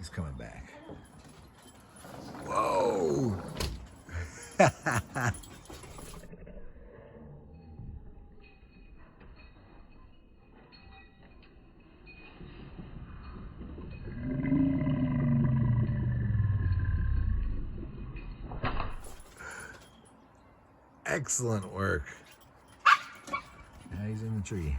He's coming back. Whoa! Excellent work. Now he's in the tree.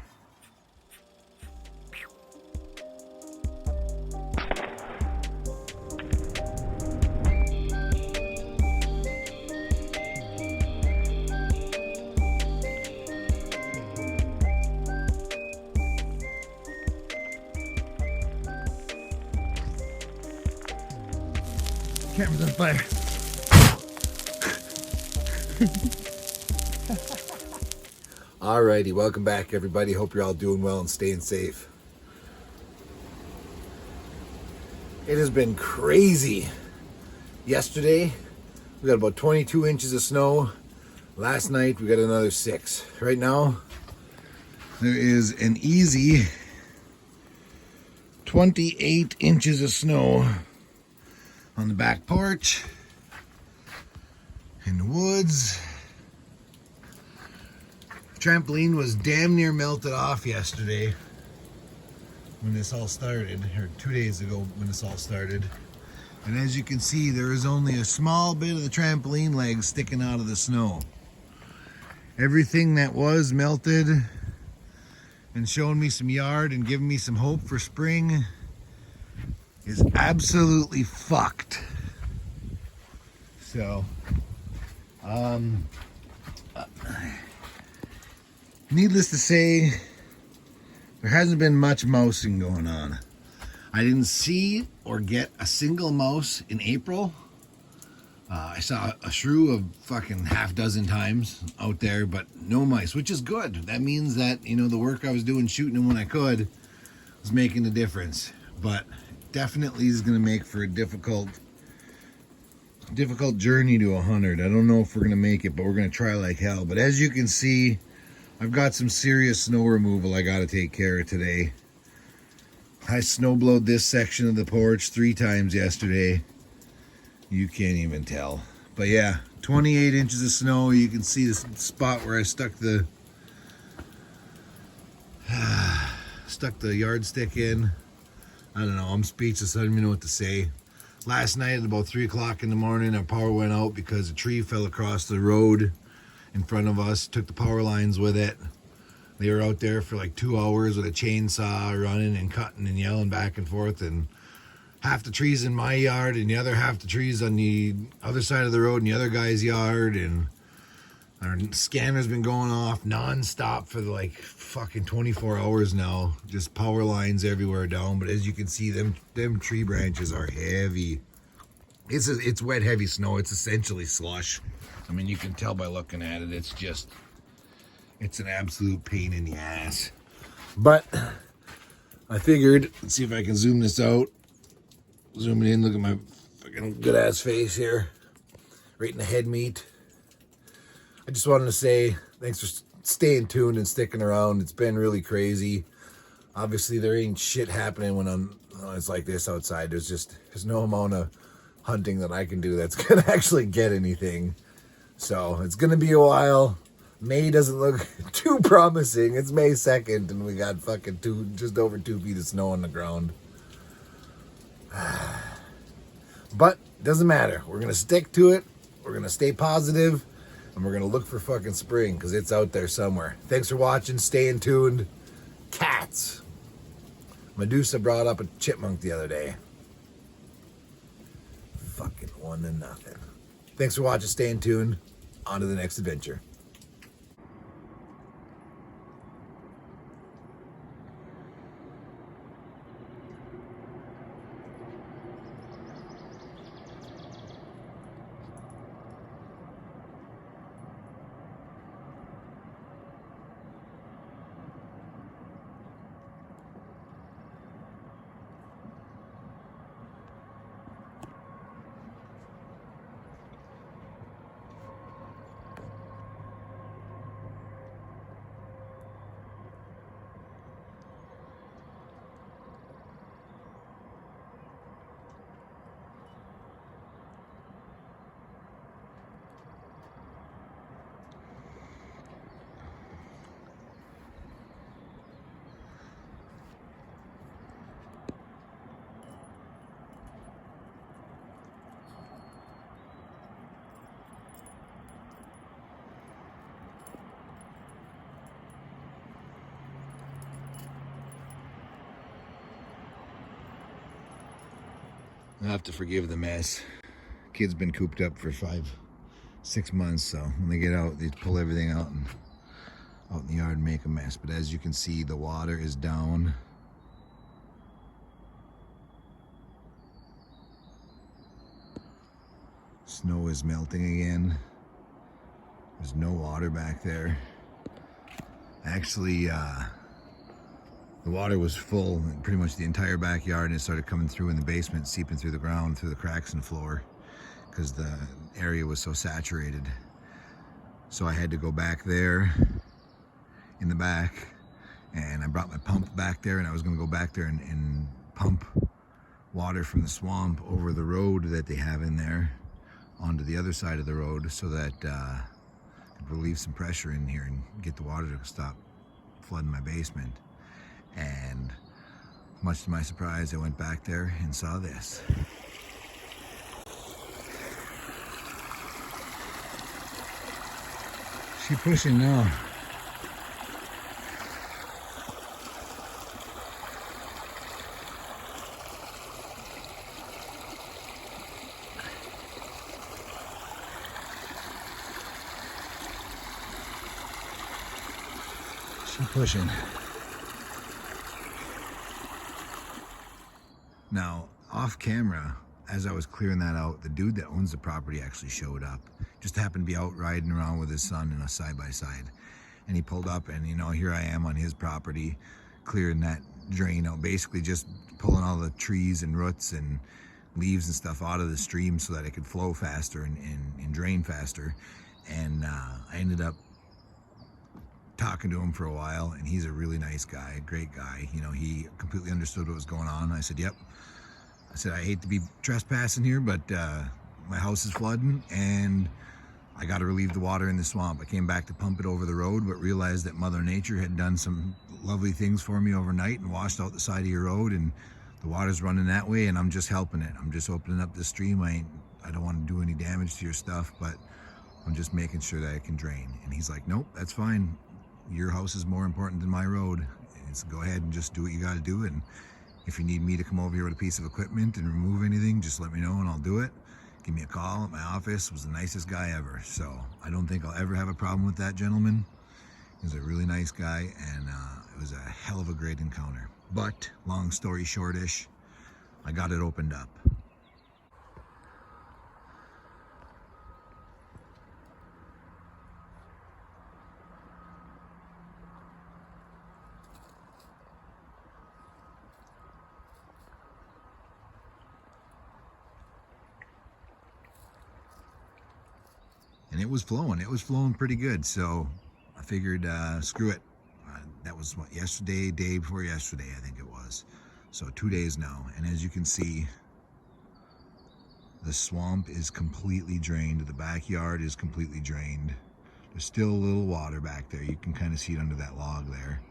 Camera's on fire. Alrighty, welcome back everybody. Hope you're all doing well and staying safe. It has been crazy. Yesterday, we got about 22 inches of snow. Last night, we got another 6. Right now, there is an easy 28 inches of snow on the back porch, in the woods. Trampoline was damn near melted off yesterday when this all started, or 2 days ago when this all started. And as you can see, there is only a small bit of the trampoline legs sticking out of the snow. Everything that was melted and showing me some yard and giving me some hope for spring is absolutely fucked. So, needless to say, there hasn't been much mousing going on. I didn't see or get a single mouse in April. I saw a shrew of fucking half dozen times out there, but no mice, which is good. That means that, you know, the work I was doing shooting them when I could was making a difference. But definitely is going to make for a difficult journey to 100. I don't know if we're going to make it, but we're going to try like hell. But as you can see, I've got some serious snow removal I got to take care of today. I snowblowed this section of the porch 3 times yesterday. You can't even tell. But yeah, 28 inches of snow. You can see the spot where I stuck the yardstick in. I don't know, I'm speechless. I don't even know what to say. Last night at about 3 o'clock in the morning, our power went out because a tree fell across the road in front of us, took the power lines with it. They were out there for like 2 hours with a chainsaw running and cutting and yelling back and forth, and half the trees in my yard and the other half the trees on the other side of the road in the other guy's yard, and our scanner's been going off non-stop for like fucking 24 hours now. Just power lines everywhere down. But as you can see, them tree branches are heavy. It's wet, heavy snow. It's essentially slush. I mean, you can tell by looking at it. It's an absolute pain in the ass. But I figured, let's see if I can zoom this out. Zoom it in. Look at my fucking good ass face here, right in the head meat. I just wanted to say thanks for staying tuned and sticking around. It's been really crazy. Obviously, there ain't shit happening when it's like this outside. There's no amount of hunting that I can do that's gonna actually get anything. So it's gonna be a while. May doesn't look too promising. It's May 2nd and we got fucking just over 2 feet of snow on the ground. But doesn't matter. We're gonna stick to it. We're gonna stay positive. And we're going to look for fucking spring because it's out there somewhere. Thanks for watching. Staying tuned. Cats. Medusa brought up a chipmunk the other day. Fucking 1-0. Thanks for watching. Staying tuned. On to the next adventure. I'll have to forgive the mess. Kid's been cooped up for 5-6 months, so when they get out, they pull everything out in the yard and make a mess. But as you can see, the water is down. Snow is melting again. There's no water back there. Actually, the water was full in pretty much the entire backyard, and it started coming through in the basement, seeping through the ground, through the cracks in the floor, because the area was so saturated. So I had to go back there in the back, and I brought my pump back there, and I was going to go back there and pump water from the swamp over the road that they have in there onto the other side of the road, so that could relieve some pressure in here and get the water to stop flooding my basement. And much to my surprise, I went back there and saw this. She's pushing now. She's pushing. Now, off camera, as I was clearing that out, the dude that owns the property actually showed up. Just happened to be out riding around with his son in a side-by-side. And he pulled up, and here I am on his property, clearing that drain out, basically just pulling all the trees and roots and leaves and stuff out of the stream so that it could flow faster and drain faster. And I ended up talking to him for a while, and he's a really nice guy, great guy. He completely understood what was going on. I said, yep. I said, I hate to be trespassing here, but my house is flooding, and I got to relieve the water in the swamp. I came back to pump it over the road, but realized that Mother Nature had done some lovely things for me overnight and washed out the side of your road, and the water's running that way, and I'm just helping it. I'm just opening up the stream. I don't want to do any damage to your stuff, but I'm just making sure that it can drain. And he's like, nope, that's fine. Your house is more important than my road. And so go ahead and just do what you got to do. And if you need me to come over here with a piece of equipment and remove anything, just let me know and I'll do it. Give me a call at my office. Was the nicest guy ever. So I don't think I'll ever have a problem with that gentleman. He's a really nice guy, and it was a hell of a great encounter. But long story shortish, I got it opened up. And it was flowing pretty good, so I figured screw it. That was what, yesterday, day before yesterday, I think it was. So 2 days now, and as you can see, the swamp is completely drained. The backyard is completely drained. There's still a little water back there. You can kind of see it under that log there.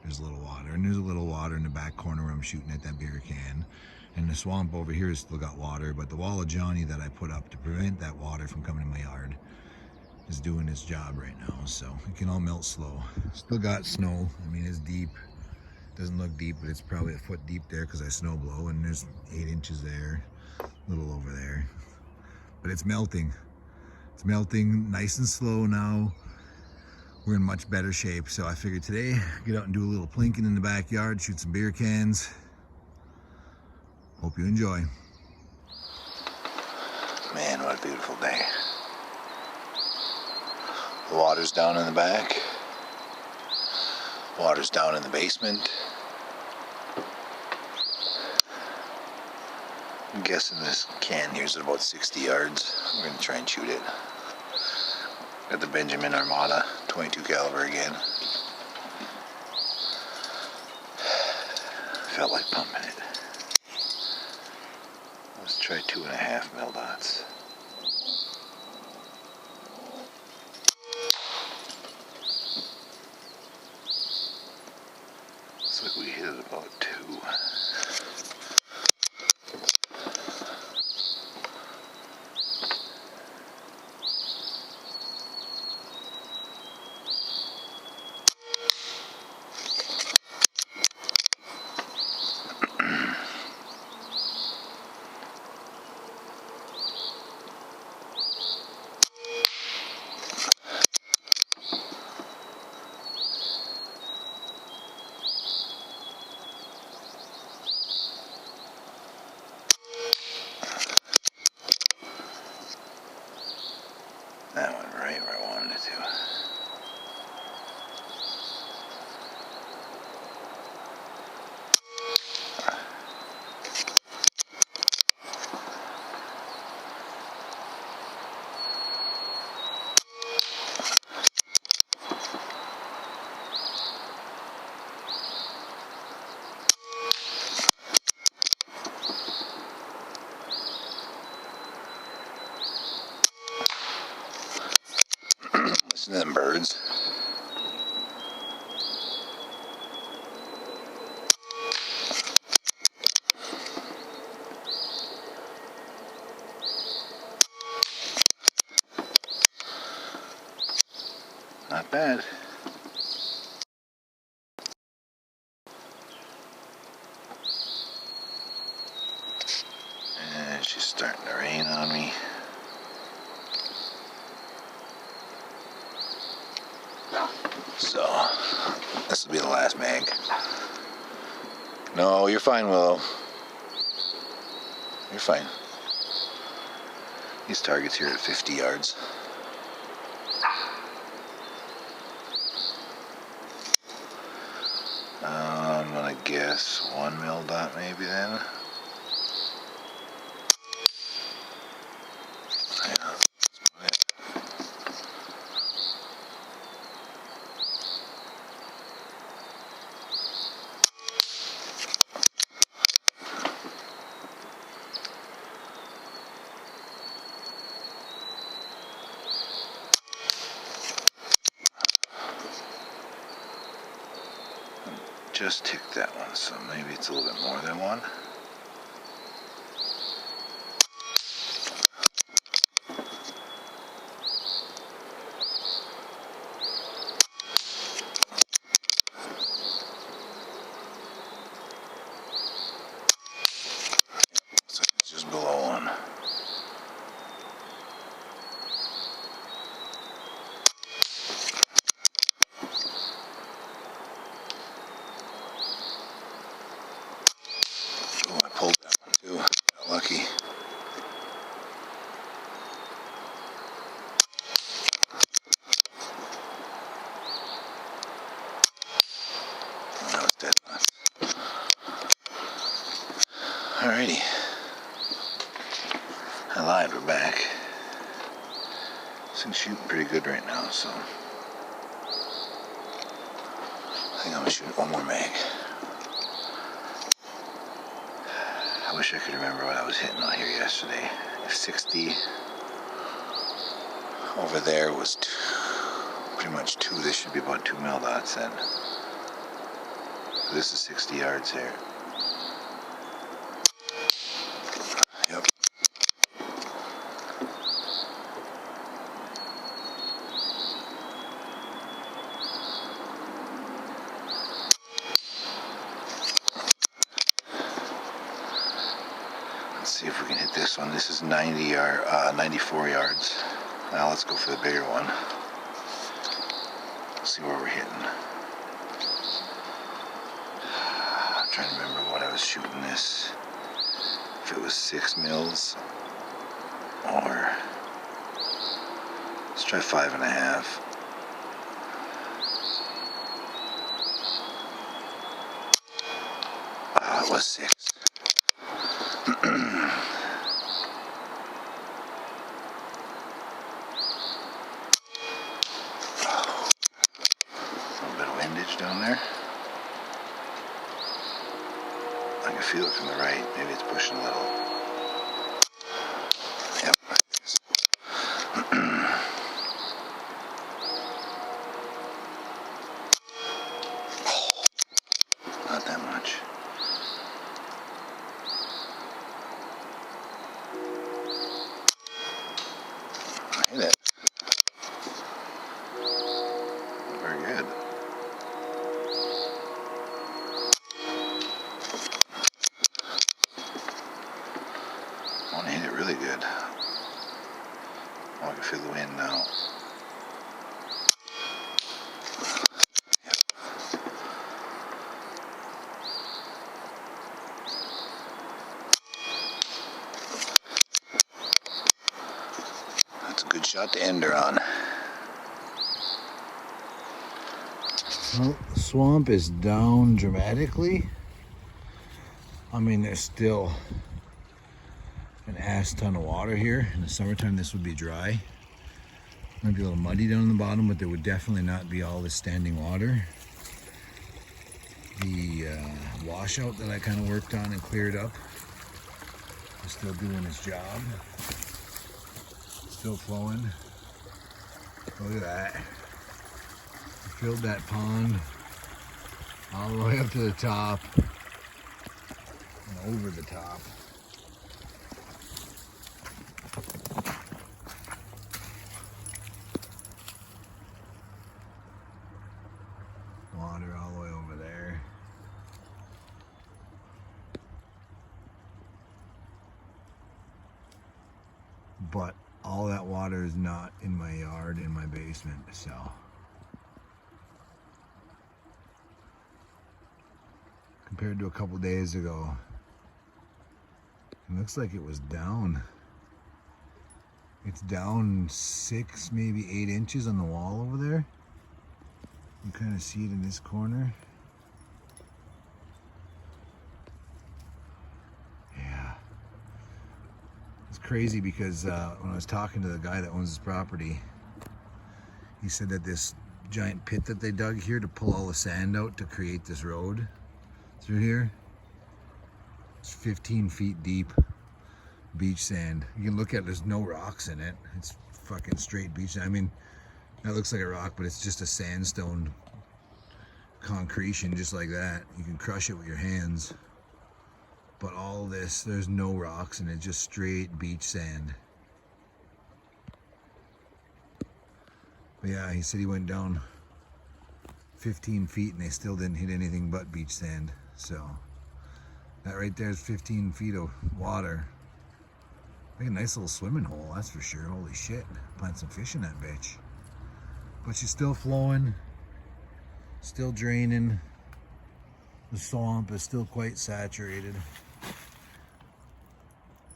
There's a little water, and there's a little water in the back corner where I'm shooting at that beer can. And the swamp over here has still got water, but the wall of Johnny that I put up to prevent that water from coming in my yard is doing its job right now, so it can all melt slow. Still got snow. I mean, it's deep. Doesn't look deep, but it's probably a foot deep there because I snow blow, and there's 8 inches there, a little over there. But it's melting. It's melting nice and slow now. We're in much better shape, so I figured today, get out and do a little plinkin in the backyard, shoot some beer cans. Hope you enjoy. Man, what a beautiful day. The water's down in the back. Water's down in the basement. I'm guessing this can here's at about 60 yards. We're going to try and shoot it. Got the Benjamin Armada 22 caliber again. Felt like pumping it. Let's try 2.5 mil dots. Looks like we hit it about 2. This will be the last mag. No, you're fine, Willow. You're fine. These targets here at 50 yards. I'm gonna guess 1 mil dot maybe then. Just ticked that one, so maybe it's a little bit more than 1. So it's just below 1. Oh, I pulled that one too. Got lucky. Oh, that was dead nuts. Alrighty. I lied, we're back. This thing's shooting pretty good right now, so I think I'm gonna shoot 1 more mag. I wish I could remember what I was hitting out here yesterday. 60 over there was pretty much 2. This should be about 2 mil dots then. This is 60 yards here. Yep. Let's see if we can hit this one. This is 94 yards. Now let's go for the bigger one. See where we're hitting. I'm trying to remember what I was shooting this. If it was 6 mils or let's try 5.5. It was 6. Down there. I can feel it from the right. Maybe it's pushing a little. Yep. Not that much. I hit it. Very good. I want to hit it really good. Oh, I can feel the wind now. Yep. That's a good shot to end her on. Well, the swamp is down dramatically. I mean, there's still an ass ton of water here. In the summertime, this would be dry. Might be a little muddy down in the bottom, but there would definitely not be all this standing water. The washout that I kind of worked on and cleared up is still doing its job. Still flowing. Look at that. I filled that pond all the way up to the top and over the top. Water all the way over there. But all that water is not in my yard, in my basement, so compared to a couple days ago. It looks like it was down. It's down 6, maybe 8 inches on the wall over there. You kind of see it in this corner. Yeah. It's crazy because when I was talking to the guy that owns this property, he said that this giant pit that they dug here to pull all the sand out to create this road through here, it's 15 feet deep. Beach sand. You can look at it, there's no rocks in it. It's fucking straight beach sand. I mean, that looks like a rock, but it's just a sandstone concretion, just like that. You can crush it with your hands. But all this, there's no rocks in it, just straight beach sand. But yeah, he said he went down 15 feet and they still didn't hit anything but beach sand. So that right there is 15 feet of water. Make a nice little swimming hole, that's for sure. Holy shit, plant some fish in that bitch. But she's still flowing, still draining. The swamp is still quite saturated,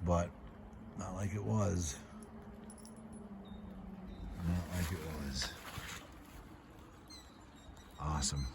but not like it was. Not like it was. Awesome.